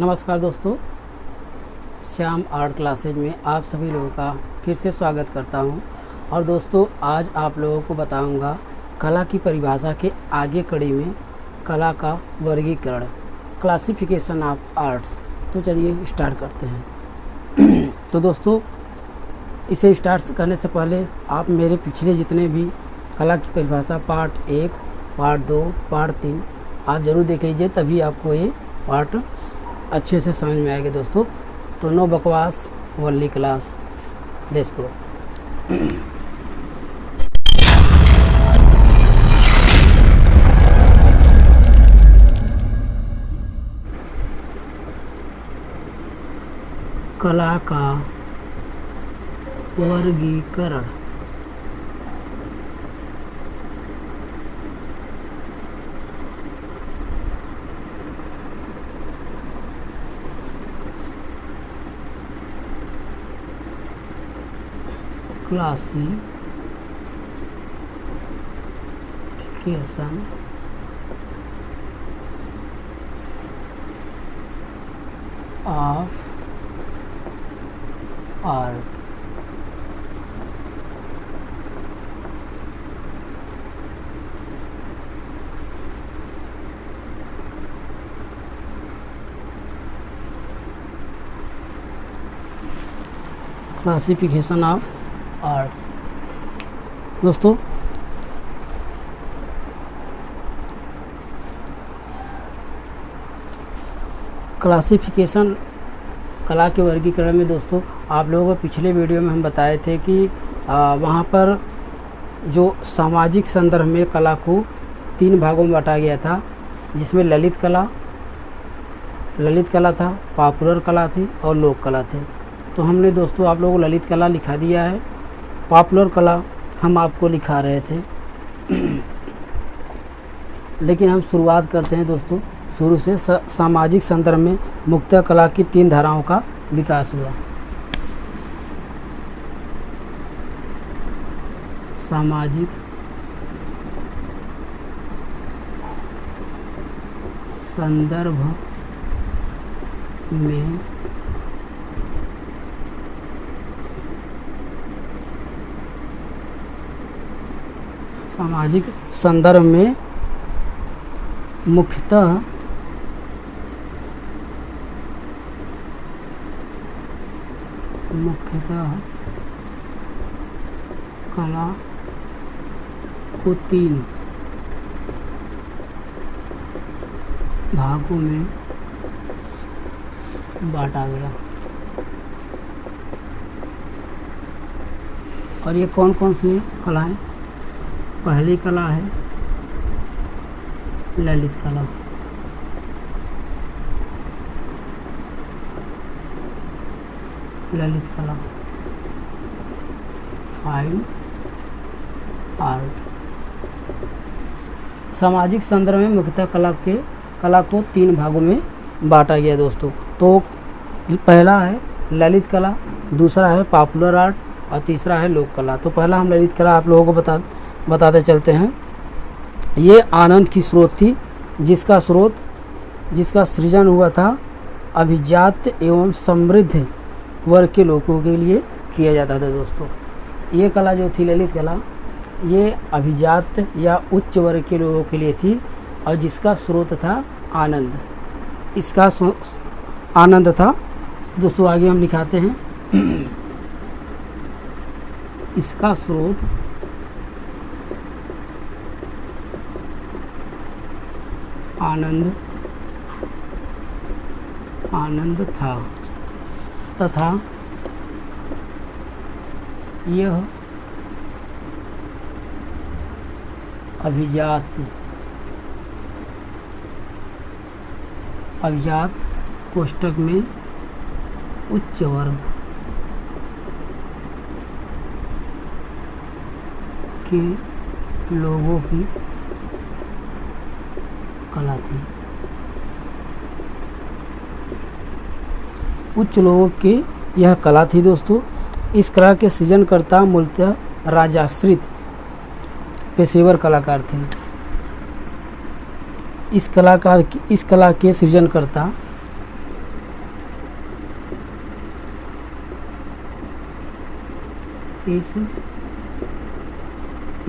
नमस्कार दोस्तों, Shyam art classes में आप सभी लोगों का फिर से स्वागत करता हूं। और दोस्तों, आज आप लोगों को बताऊंगा कला की परिभाषा के आगे कड़ी में कला का वर्गीकरण, क्लासिफिकेशन ऑफ आर्ट्स। तो चलिए स्टार्ट करते हैं। तो दोस्तों, इसे स्टार्ट करने से पहले आप मेरे पिछले जितने भी कला की परिभाषा पार्ट 1, पार्ट 2, पार्ट 3 आप ज़रूर देख लीजिए, तभी आपको ये पार्ट अच्छे से समझ में आएगा दोस्तों। तो नो बकवास, वनली क्लास, लेट्स गो। कला का वर्गीकरण। Classification of art. Classification of arts. दोस्तों, क्लासिफिकेशन कला के वर्गीकरण में दोस्तों, आप लोगों को पिछले वीडियो में हम बताए थे कि वहाँ पर जो सामाजिक संदर्भ में कला को 3 भागों में बांटा गया था, जिसमें ललित कला था, पॉपुलर कला थी और लोक कला थी। तो हमने दोस्तों आप लोगों को ललित कला लिखा दिया है, पॉपुलर कला हम आपको लिखा रहे थे। लेकिन हम शुरुआत करते हैं दोस्तों शुरू से। सामाजिक संदर्भ में मुख्यतः कला की 3 धाराओं का विकास हुआ। सामाजिक संदर्भ में मुख्यतः कला को 3 भागों में बांटा गया। और ये कौन कौन सी कलाएं? पहली कला है ललित कला। Fine art. सामाजिक संदर्भ में मुख्यतः कला को 3 भागों में बांटा गया दोस्तों। तो पहला है ललित कला, दूसरा है पॉपुलर आर्ट और तीसरा है लोक कला। तो पहला हम ललित कला आप लोगों को बताते चलते हैं। ये आनंद की स्रोत थी, जिसका सृजन हुआ था अभिजात एवं समृद्ध वर्ग के लोगों के लिए किया जाता था दोस्तों। ये कला जो थी ललित कला, ये अभिजात या उच्च वर्ग के लोगों के लिए थी और जिसका स्रोत था आनंद। इसका आनंद था दोस्तों। आगे हम लिखाते हैं, इसका स्रोत आनंद था तथा यह अभिजात कोष्ठक में उच्च वर्ग के लोगों की कला थी। उच्च लोगों की यह कला थी दोस्तों। इस कला के सृजनकर्ता मूलतः राजाश्रित पेशेवर कलाकार थे। इस कला के सृजनकर्ता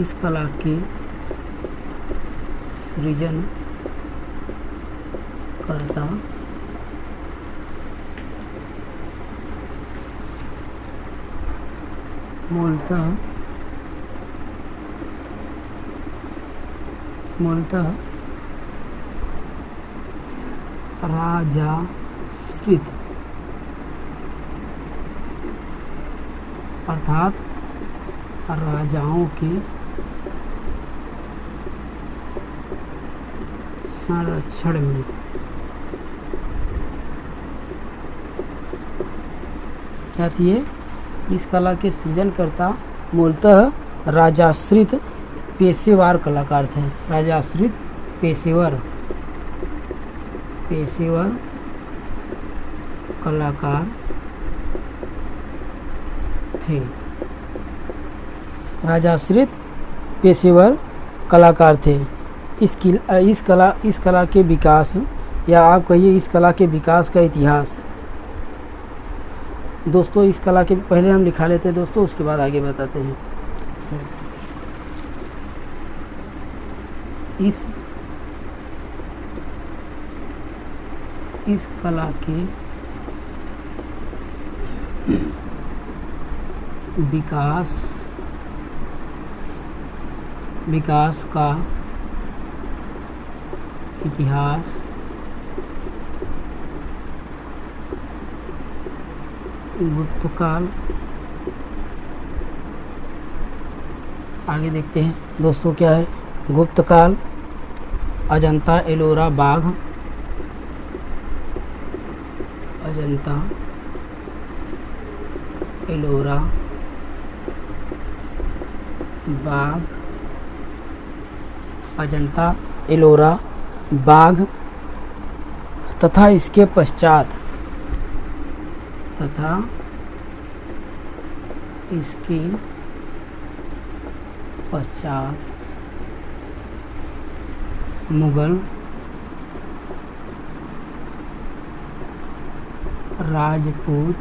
इस कला के सृजन करता मूलतः राजाश्रित अर्थात राजाओं के संरक्षण में क्या थी ये? इस कला के सृजनकर्ता मूलतः राजाश्रित पेशेवर कलाकार थे। राजाश्रित पेशेवर कलाकार थे। राजाश्रित पेशेवर कलाकार थे। इस कला के विकास, या आप कहिए इस कला के विकास का इतिहास। दोस्तों इस कला के पहले हम लिखा लेते हैं दोस्तों, उसके बाद आगे बताते हैं। इस कला के विकास का इतिहास गुप्तकाल। आगे देखते हैं दोस्तों क्या है। गुप्तकाल, अजंता एलोरा बाघ, अजंता एलोरा बाघ, अजंता एलोरा बाघ तथा इसके पश्चात मुगल राजपूत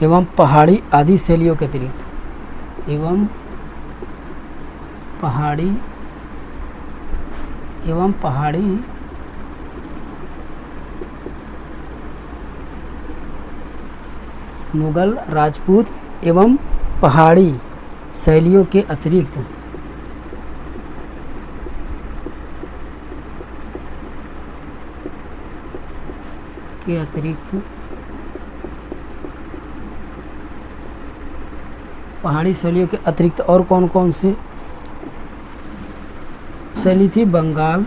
एवं पहाड़ी आदि शैलियों के अतिरिक्त मुगल, राजपूत एवं पहाड़ी शैलियों के अतिरिक्त पहाड़ी शैलियों के अतिरिक्त और कौन कौन से शैली थी? बंगाल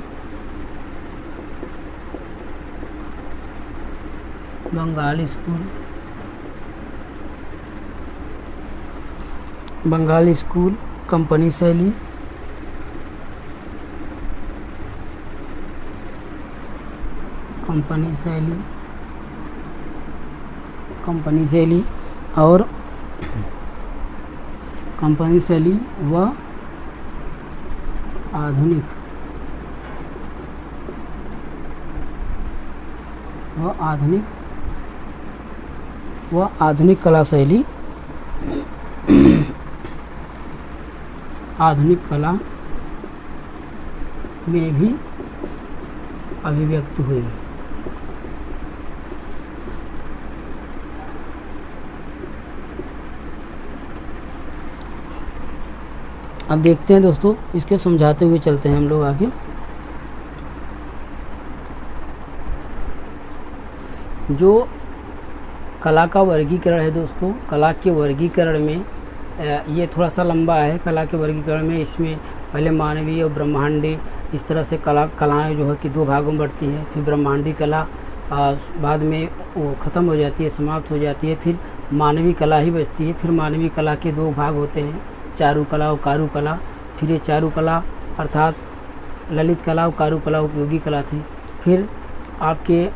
स्कूल, कंपनी शैली, और कंपनी शैली व आधुनिक कला शैली, आधुनिक कला में भी अभिव्यक्त हुई। अब देखते हैं दोस्तों, इसके समझाते हुए चलते हैं हम लोग आगे। जो कला का वर्गीकरण है दोस्तों, कला के वर्गीकरण में ये थोड़ा सा लंबा है। कला के वर्गीकरण में इसमें पहले मानवीय और ब्रह्मांडी, इस तरह से कलाएँ जो है कि दो भागों में बढ़ती हैं। फिर ब्रह्मांडी कला बाद में वो ख़त्म हो जाती है, समाप्त हो जाती है। फिर मानवीय कला ही बचती है। फिर मानवीय कला के दो भाग होते हैं, चारुकला और कारुकला। फिर ये चारुकला अर्थात ललित कला और कारुकला उपयोगी कला थी। फिर आपके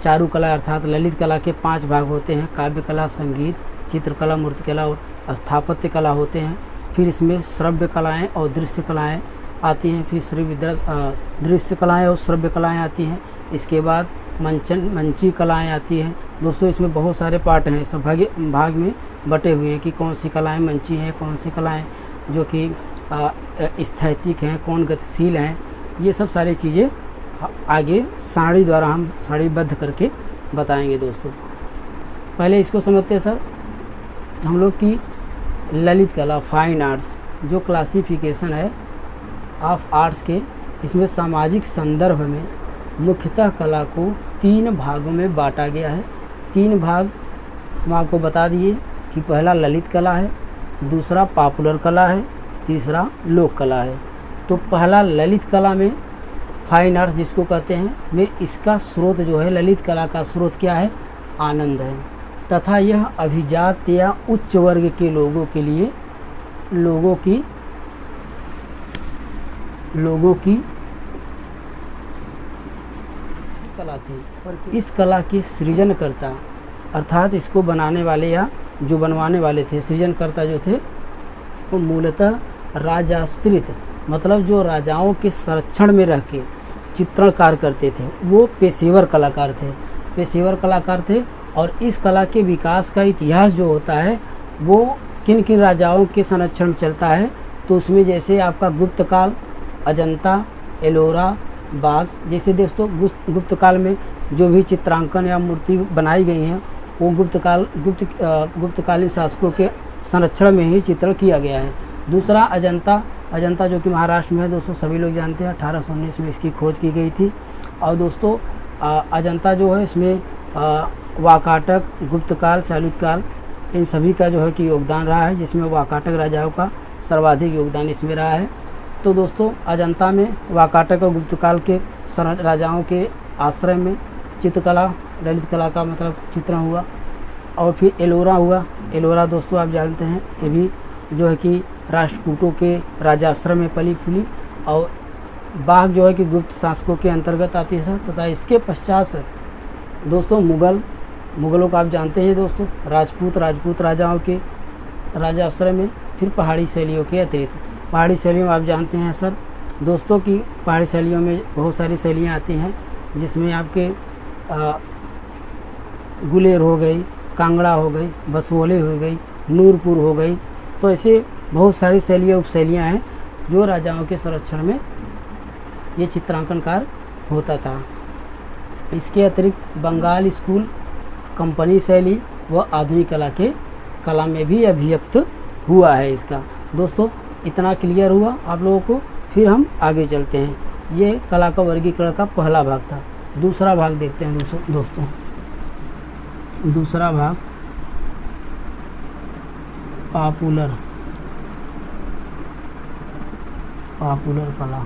चारुकला अर्थात ललित कला के 5 भाग होते हैं, काव्य कला, संगीत, चित्रकला, मूर्तिकला और स्थापत्य कला होते हैं। फिर इसमें श्रव्य कलाएँ और दृश्य कलाएँ आती हैं, फिर दृश्य कलाएँ और श्रव्य कलाएँ आती हैं। इसके बाद मंची कलाएँ आती हैं। दोस्तों इसमें बहुत सारे पार्ट हैं, सब भाग में बटे हुए हैं कि कौन सी कलाएँ मंची हैं, कौन सी कलाएँ जो कि स्थैतिक हैं, कौन गतिशील हैं। ये सब सारी चीज़ें आगे सारणी द्वारा हम सारणीबद्ध करके बताएंगे। दोस्तों पहले इसको समझते हैं सर, हम लोग की ललित कला फाइन आर्ट्स जो क्लासिफिकेशन है ऑफ आर्ट्स के, इसमें सामाजिक संदर्भ में मुख्यतः कला को 3 भागों में बांटा गया है। 3 भाग हम आपको बता दिए कि पहला ललित कला है, दूसरा पॉपुलर कला है, तीसरा लोक कला है। तो पहला ललित कला में फाइन आर्ट्स जिसको कहते हैं, में इसका स्रोत जो है, ललित कला का स्रोत क्या है? आनंद है, तथा यह अभिजात या उच्च वर्ग के लोगों के लिए लोगों की कला थी। इस कला के सृजनकर्ता अर्थात इसको बनाने वाले या जो बनवाने वाले थे, सृजनकर्ता जो थे, वो मूलतः राजाश्रित मतलब जो राजाओं के संरक्षण में रह के चित्रणकार करते थे, वो पेशेवर कलाकार थे। और इस कला के विकास का इतिहास जो होता है वो किन किन राजाओं के संरक्षण में चलता है, तो उसमें जैसे आपका गुप्त काल, अजंता, एलोरा, बाग, जैसे दोस्तों गुप्त काल में जो भी चित्रांकन या मूर्ति बनाई गई हैं वो गुप्तकालीन शासकों के संरक्षण में ही चित्रण किया गया है। दूसरा अजंता जो कि महाराष्ट्र में है दोस्तों, सभी लोग जानते हैं, 1819 में इसकी खोज की गई थी। और दोस्तों अजंता जो है इसमें वाकाटक, गुप्तकाल, चालुक्यकाल, इन सभी का जो है कि योगदान रहा है, जिसमें वाकाटक राजाओं का सर्वाधिक योगदान इसमें रहा है। तो दोस्तों अजंता में वाकाटक और गुप्तकाल के राजाओं के आश्रय में चित्रकला, ललित कला का मतलब चित्रण हुआ। और फिर एलोरा हुआ। एलोरा दोस्तों आप जानते हैं, ये भी जो है कि राष्ट्रकूटों के राजाश्रम में पली फूली। और बाग जो है कि गुप्त शासकों के अंतर्गत आती है। तथा इसके पश्चात दोस्तों मुग़लों को आप जानते हैं दोस्तों, राजपूत राजाओं के राजाश्रय में। फिर पहाड़ी शैलियों के अतिरिक्त, पहाड़ी शैलियों में आप जानते हैं सर दोस्तों की पहाड़ी शैलियों में बहुत सारी शैलियाँ आती हैं, जिसमें आपके गुलेर हो गई, कांगड़ा हो गई, बसोले हो गई, नूरपुर हो गई। तो ऐसे बहुत सारी शैलियाँ उपशैलियाँ हैं जो राजाओं के संरक्षण में ये चित्रांकन कार्य होता था। इसके अतिरिक्त बंगाल स्कूल, कंपनी शैली व आधुनिक कला में भी अभिव्यक्त हुआ है इसका। दोस्तों इतना क्लियर हुआ आप लोगों को। फिर हम आगे चलते हैं। ये कला का वर्गीकरण का पहला भाग था। दूसरा भाग देखते हैं दोस्तों। दूसरा भाग पॉपुलर कला।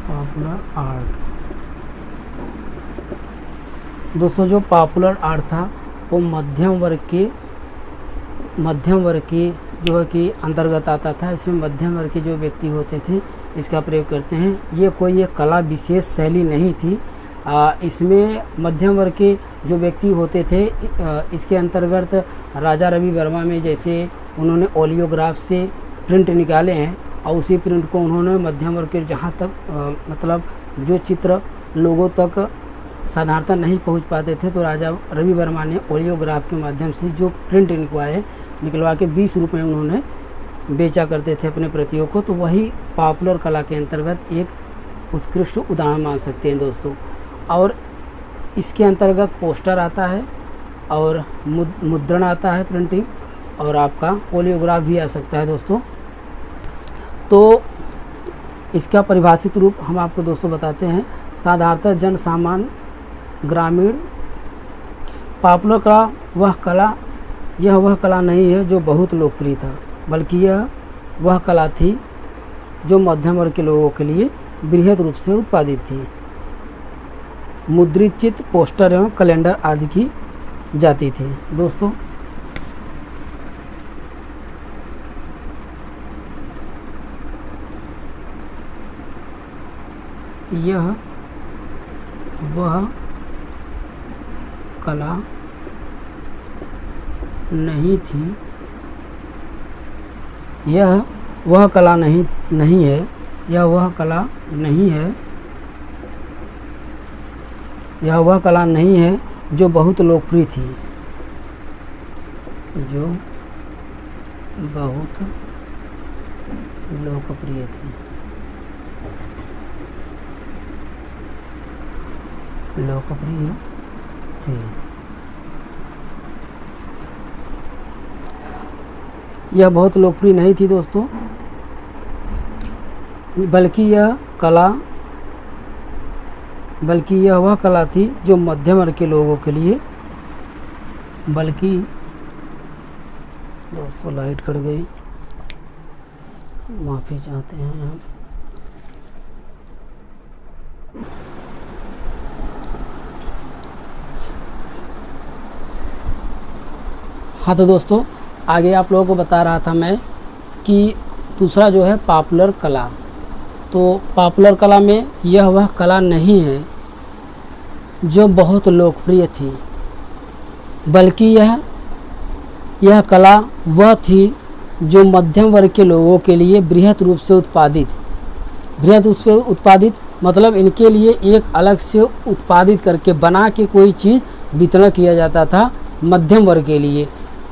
Popular art. दोस्तों जो पॉपुलर आर्ट था वो मध्यम वर्ग के जो है कि अंतर्गत आता था। इसमें मध्यम वर्ग के जो व्यक्ति होते थे इसका प्रयोग करते हैं। ये कोई एक कला विशेष शैली नहीं थी। इसमें मध्यम वर्ग के जो व्यक्ति होते थे इसके अंतर्गत राजा रवि वर्मा में जैसे उन्होंने ओलियोग्राफ से प्रिंट निकाले हैं और उसी प्रिंट को उन्होंने मध्यम वर्ग के जहाँ तक मतलब जो चित्र लोगों तक साधारणतः नहीं पहुंच पाते थे, तो राजा रवि वर्मा ने ओलियोग्राफ के माध्यम से जो प्रिंट निकलवा के 20 रुपये में उन्होंने बेचा करते थे अपने प्रतियों को। तो वही पॉपुलर कला के अंतर्गत एक उत्कृष्ट उदाहरण मान सकते हैं दोस्तों। और इसके अंतर्गत पोस्टर आता है और मुद्रण आता है, प्रिंटिंग, और आपका ओलियोग्राफ भी आ सकता है दोस्तों। तो इसका परिभाषित रूप हम आपको दोस्तों बताते हैं। साधारणतः जन सामान्य, ग्रामीण। पॉपुलर कला वह कला नहीं है जो बहुत लोकप्रिय था, बल्कि यह वह कला थी जो मध्यम वर्ग के लोगों के लिए बृहद रूप से उत्पादित थी। मुद्रित चित्र, पोस्टर एवं कैलेंडर आदि की जाती थी दोस्तों। यह वह कला नहीं थी, यह वह कला नहीं है, यह वह कला नहीं है, यह वह कला नहीं है जो बहुत लोकप्रिय थी, जो बहुत लोकप्रिय थी, लोकप्रिय थी। यह बहुत लोकप्रिय नहीं थी दोस्तों, बल्कि यह वह कला थी जो मध्यम वर्ग के लोगों के लिए, बल्कि दोस्तों लाइट कट गई, माफ़ी चाहते हैं हम। हाँ तो दोस्तों आगे आप लोगों को बता रहा था मैं कि दूसरा जो है पॉपुलर कला। तो पॉपुलर कला में यह वह कला नहीं है जो बहुत लोकप्रिय थी, बल्कि यह कला वह थी जो मध्यम वर्ग के लोगों के लिए बृहद रूप से उत्पादित मतलब इनके लिए एक अलग से उत्पादित करके बना के कोई चीज़ वितरण किया जाता था मध्यम वर्ग के लिए।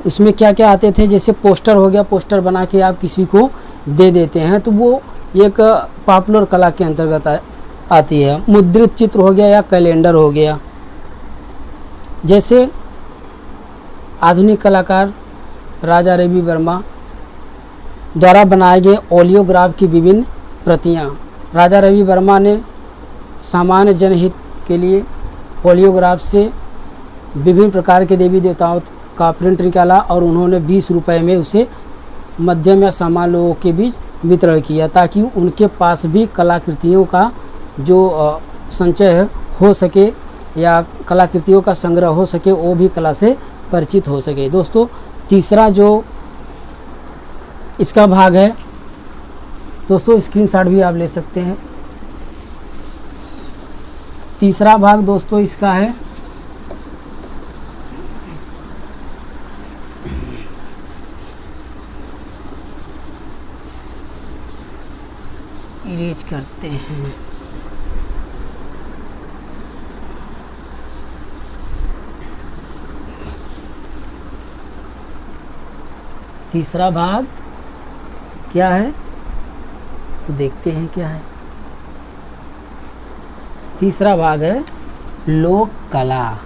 उसमें क्या क्या आते थे, जैसे पोस्टर हो गया, पोस्टर बना के आप किसी को दे देते हैं तो वो एक पॉपुलर कला के अंतर्गत आती है। मुद्रित चित्र हो गया या कैलेंडर हो गया। जैसे आधुनिक कलाकार राजा रवि वर्मा द्वारा बनाए गए ओलियोग्राफ की विभिन्न प्रतियां। राजा रवि वर्मा ने सामान्य जनहित के लिए ओलियोग्राफ से विभिन्न प्रकार के देवी देवताओं का प्रिंट निकाला और उन्होंने 20 रुपए में उसे मध्यम या सामान्य लोगों के बीच वितरण किया, ताकि उनके पास भी कलाकृतियों का जो संचय हो सके या कलाकृतियों का संग्रह हो सके, वो भी कला से परिचित हो सके। दोस्तों तीसरा जो इसका भाग है, दोस्तों स्क्रीनशॉट भी आप ले सकते हैं। तीसरा भाग दोस्तों इसका है इरेज करते हैं। तीसरा भाग क्या है तो देखते हैं क्या है। तीसरा भाग है लोक कला।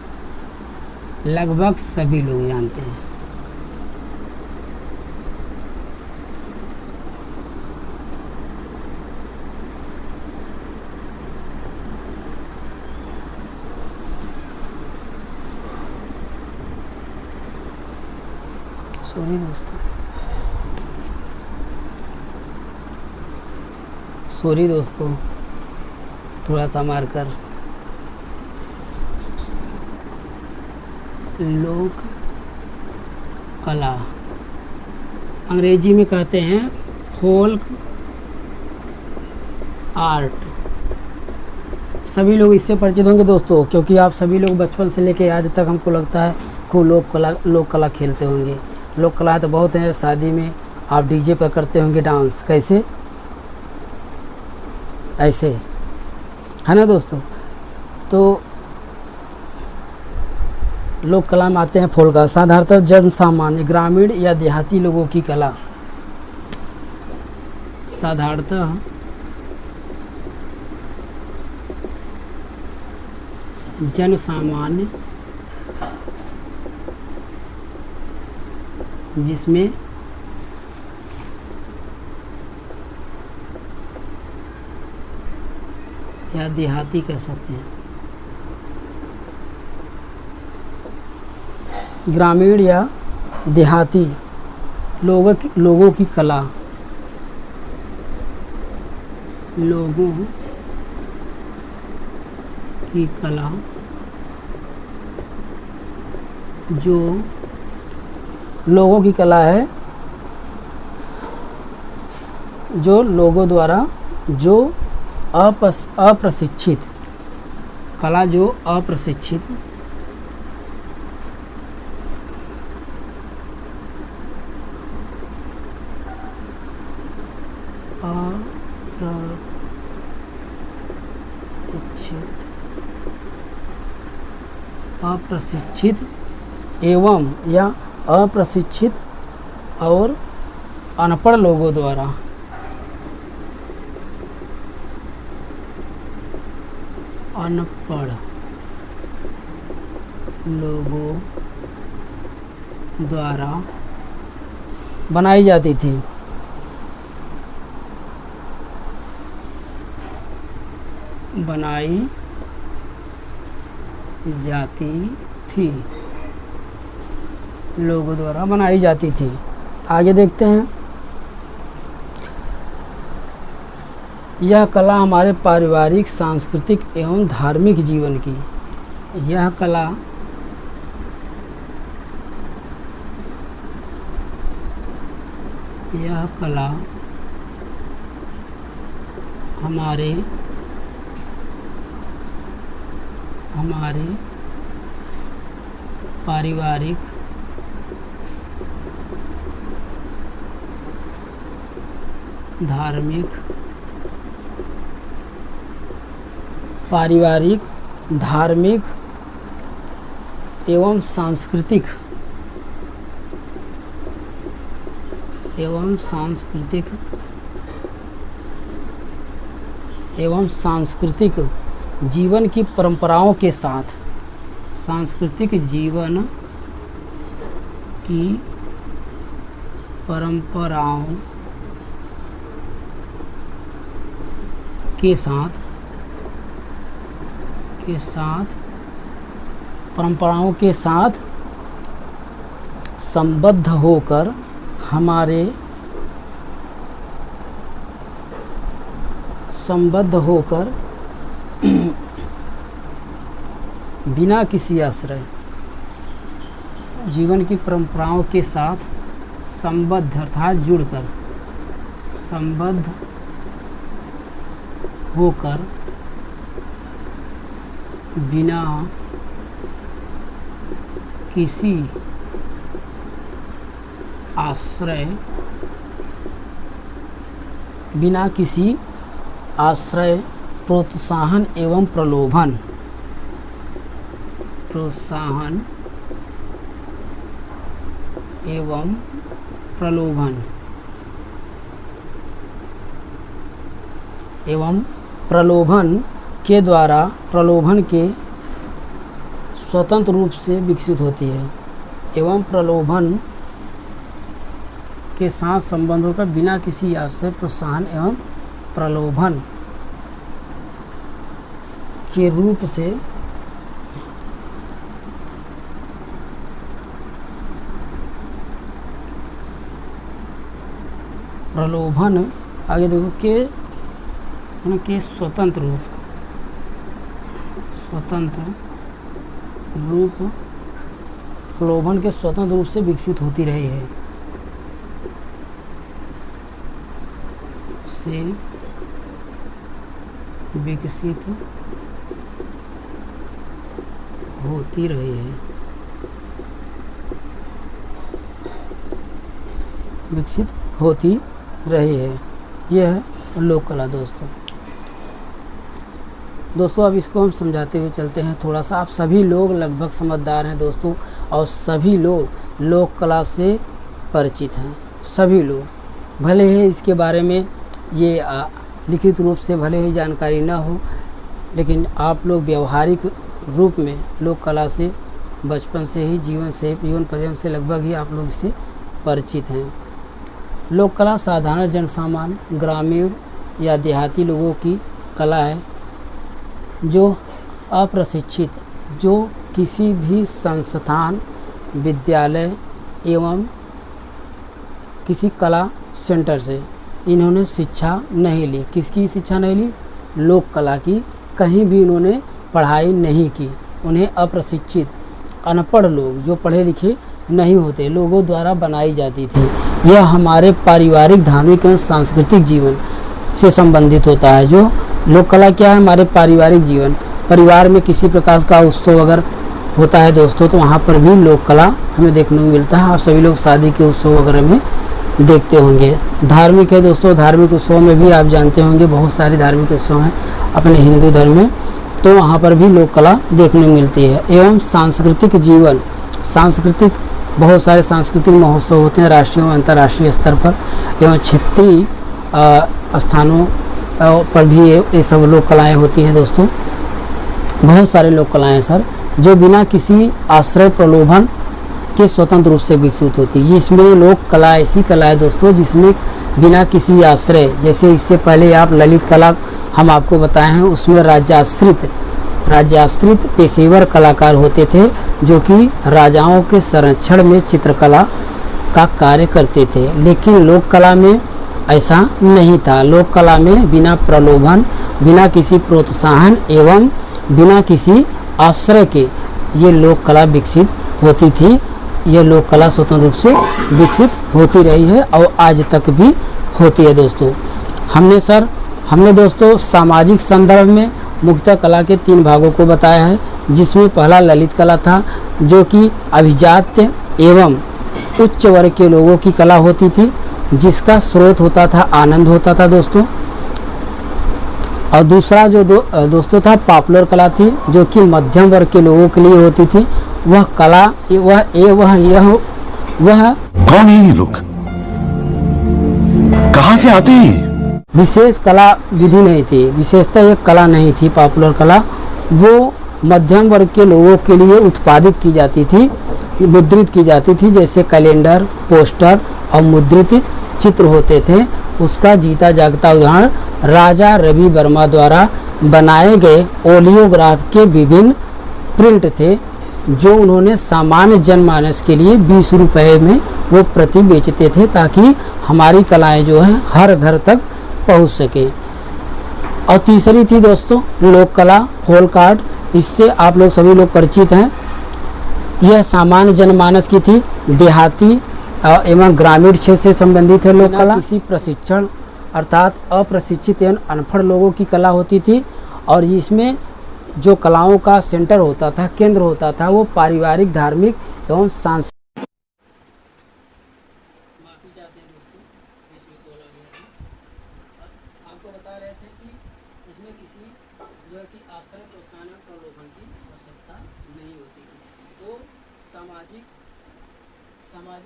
लगभग सभी लोग जानते हैं। सॉरी दोस्तों थोड़ा सा मारकर। लोक कला अंग्रेजी में कहते हैं फोल्क आर्ट। सभी लोग इससे परिचित होंगे दोस्तों, क्योंकि आप सभी लोग बचपन से लेकर आज तक हमको लगता है खूब लोक कला खेलते होंगे। लोक कला तो बहुत है, शादी में आप डीजे पर करते होंगे डांस, कैसे ऐसे है ना दोस्तों। तो लोक कला में आते हैं फोल्क आर्ट। साधारणतः जन सामान्य ग्रामीण या देहाती लोगों की कला। साधारणतः जन सामान्य जिसमें या देहाती कह सकते हैं, ग्रामीण या देहाती लोगों की कला। लोगों की कला जो लोगों की कला है जो लोगों द्वारा जो अप्रशिक्षित कला, जो अप्रशिक्षित अप्रशिक्षित एवं या अप्रशिक्षित और अनपढ़ लोगों द्वारा अनपढ़ लोगों द्वारा बनाई जाती थी। बनाई जाती थी, लोगों द्वारा बनाई जाती थी। आगे देखते हैं। यह कला हमारे पारिवारिक, सांस्कृतिक एवं धार्मिक जीवन की, यह कला हमारे पारिवारिक, धार्मिक एवं सांस्कृतिक जीवन की परंपराओं के साथ, सांस्कृतिक जीवन की परंपराओं के साथ संबद्ध होकर बिना किसी आश्रय, जीवन की परंपराओं के साथ संबद्ध अर्थात जुड़कर, संबद्ध होकर बिना किसी आश्रय प्रोत्साहन एवं प्रलोभन के द्वारा, प्रलोभन के स्वतंत्र रूप से विकसित होती है, एवं प्रलोभन के साथ संबंधों का बिना किसी आश्रय, प्रोत्साहन एवं प्रलोभन के रूप से प्रलोभन, आगे देखो के स्वतंत्र रूप प्रलोभन के स्वतंत्र रूप से विकसित होती रही है, विकसित होती रही है। यह है लोक कला दोस्तों अब इसको हम समझाते हुए चलते हैं थोड़ा सा। आप सभी लोग लगभग समझदार हैं दोस्तों, और सभी लोग लोक कला से परिचित हैं। सभी लोग, भले ही इसके बारे में ये लिखित रूप से भले ही जानकारी न हो, लेकिन आप लोग व्यवहारिक रूप में लोक कला से बचपन से ही, जीवन पर्यंत से लगभग ही आप लोग इससे परिचित हैं। लोक कला साधारण जनसामान्य, ग्रामीण या देहाती लोगों की कला है, जो अप्रशिक्षित, जो किसी भी संस्थान, विद्यालय एवं किसी कला सेंटर से इन्होंने शिक्षा नहीं ली। किसकी शिक्षा नहीं ली? लोक कला की। कहीं भी इन्होंने पढ़ाई नहीं की। उन्हें अप्रशिक्षित, अनपढ़ लोग, जो पढ़े लिखे नहीं होते, लोगों द्वारा बनाई जाती थी। यह हमारे पारिवारिक, धार्मिक एवं सांस्कृतिक जीवन से संबंधित होता है। जो लोक कला क्या है? हमारे पारिवारिक जीवन, परिवार में किसी प्रकार का उत्सव अगर होता है दोस्तों, तो वहाँ पर भी लोक कला हमें देखने को मिलता है। आप सभी लोग शादी के उत्सव वगैरह में देखते होंगे। धार्मिक है दोस्तों, धार्मिक उत्सव में भी आप जानते होंगे बहुत सारे धार्मिक उत्सव हैं अपने हिंदू धर्म में। तो वहाँ पर भी लोक कला देखने को मिलती है। एवं सांस्कृतिक जीवन, सांस्कृतिक बहुत सारे सांस्कृतिक महोत्सव होते हैं राष्ट्रीय और अंतर्राष्ट्रीय स्तर पर, एवं क्षेत्रीय स्थानों पर भी ये सब लोक कलाएँ होती हैं दोस्तों। बहुत सारे लोक कलाएँ हैं सर, जो बिना किसी आश्रय प्रलोभन के स्वतंत्र रूप से विकसित होती है। इसमें लोक कला ऐसी कला है दोस्तों जिसमें बिना किसी आश्रय, जैसे इससे पहले आप ललित कला हम आपको बताए हैं, उसमें राज्याश्रित पेशेवर कलाकार होते थे जो कि राजाओं के संरक्षण में चित्रकला का कार्य करते थे। लेकिन लोक कला में ऐसा नहीं था। लोक कला में बिना प्रलोभन, बिना किसी प्रोत्साहन एवं बिना किसी आश्रय के ये लोक कला विकसित होती थी। ये लोक कला स्वतंत्र रूप से विकसित होती रही है और आज तक भी होती है दोस्तों। हमने दोस्तों सामाजिक संदर्भ में मुख्यतः कला के 3 भागों को बताया है, जिसमें पहला ललित कला था जो कि अभिजात्य एवं उच्च वर्ग के लोगों की कला होती थी, जिसका स्रोत होता था आनंद होता था दोस्तों। और दूसरा जो दोस्तों था पॉपुलर कला थी, जो कि मध्यम वर्ग के लोगों के लिए होती थी। वह कला वह कौन है ये लोग, कहां से आते हैं? विशेष कला विधि नहीं थी, विशेषता एक कला नहीं थी। पॉपुलर कला वो मध्यम वर्ग के लोगों के लिए उत्पादित की जाती थी, मुद्रित की जाती थी, जैसे कैलेंडर, पोस्टर और मुद्रित चित्र होते थे। उसका जीता जागता उदाहरण राजा रवि वर्मा द्वारा बनाए गए ओलियोग्राफ के विभिन्न प्रिंट थे, जो उन्होंने सामान्य जनमानस के लिए 20 रुपये में वो प्रति बेचते थे, ताकि हमारी कलाएं जो हैं हर घर तक पहुंच सके। और तीसरी थी दोस्तों लोक कला, फोल्क आर्ट। इससे आप लोग सभी लोग परिचित हैं। यह सामान्य जनमानस की थी, देहाती एवं ग्रामीण क्षेत्र से संबंधित है लोक कला। किसी प्रशिक्षण अर्थात अप्रशिक्षित एवं अनपढ़ लोगों की कला होती थी। और इसमें जो कलाओं का सेंटर होता था, केंद्र होता था, वो पारिवारिक, धार्मिक एवं सांस्कृतिक। माफी चाहते हैं दोस्तों, इसमें बोला गया था। आपको बता रहे थे कि इसमें किसी जो है कि आश्रय, प्रोत्साहन और प्रलोभन की आवश्यकता नहीं होती थी। तो सामाजिक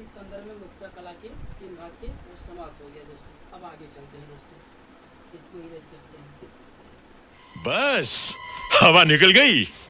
संदर्भ में मुख्यतः कला के 3 भाग थे, वो समाप्त हो गया दोस्तों। अब आगे चलते हैं दोस्तों, इसको इरेज करते हैं। बस हवा निकल गई।